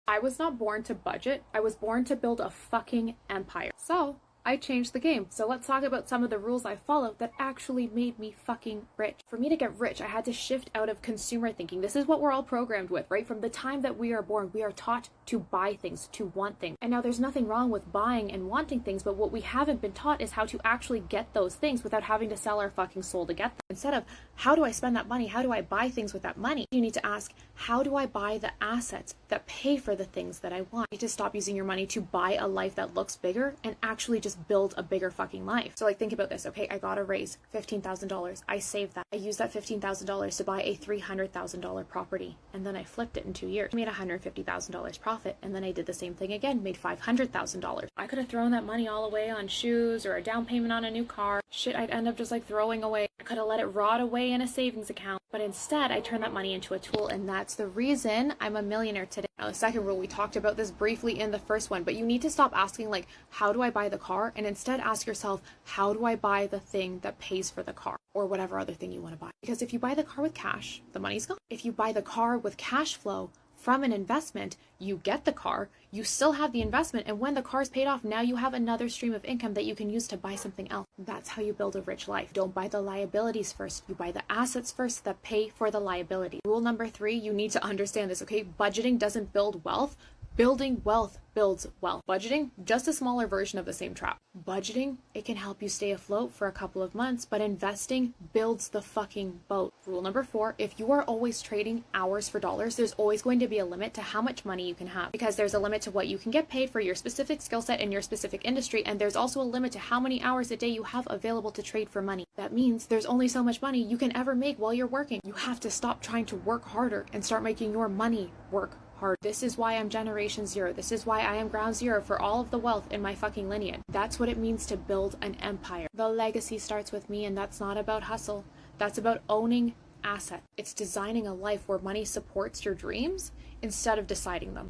I was not born to budget. I was born to build a fucking empire. So I changed the game. So let's talk about some of the rules I followed that actually made me fucking rich. For me to get rich, I had to shift out of consumer thinking. This is what we're all programmed with, right? From the time that we are born, we are taught to buy things, to want things. And now there's nothing wrong with buying and wanting things, but what we haven't been taught is how to actually get those things without having to sell our fucking soul to get them. Instead of, how do I spend that money? How do I buy things with that money? You need to ask, how do I buy the assets that pay for the things that I want? You need to stop using your money to buy a life that looks bigger and actually just build a bigger fucking life. So like, think about this. Okay, I got a raise, $15,000. I saved that. I used that $15,000 to buy a $300,000 property, and then I flipped it in 2 years. I made $150,000 profit, and then I did the same thing again, made $500,000. I could have thrown that money all away on shoes or a down payment on a new car. Shit, I'd end up just like throwing away. I could have let it rot away in a savings account, but instead I turned that money into a tool, and that's the reason I'm a millionaire today. Now, the second rule, we talked about this briefly in the first one, but you need to stop asking like, how do I buy the car? And instead ask yourself, how do I buy the thing that pays for the car, or whatever other thing you want to buy? Because if you buy the car with cash, the money's gone. If you buy the car with cash flow from an investment, you get the car, you still have the investment, and when the car's paid off, now you have another stream of income that you can use to buy something else. That's how you build a rich life. Don't buy the liabilities first. You buy the assets first that pay for the liability. Rule number 3, you need to understand this, okay? Budgeting doesn't build wealth. Building wealth builds wealth. Budgeting, just a smaller version of the same trap. Budgeting, it can help you stay afloat for a couple of months, but investing builds the fucking boat. Rule number 4, if you are always trading hours for dollars, there's always going to be a limit to how much money you can have, because there's a limit to what you can get paid for your specific skill set in your specific industry, and there's also a limit to how many hours a day you have available to trade for money. That means there's only so much money you can ever make while you're working. You have to stop trying to work harder and start making your money work hard. This is why I'm generation 0. This is why I am ground 0 for all of the wealth in my fucking lineage. That's what it means to build an empire. The legacy starts with me, and that's not about hustle. That's about owning assets. It's designing a life where money supports your dreams instead of deciding them.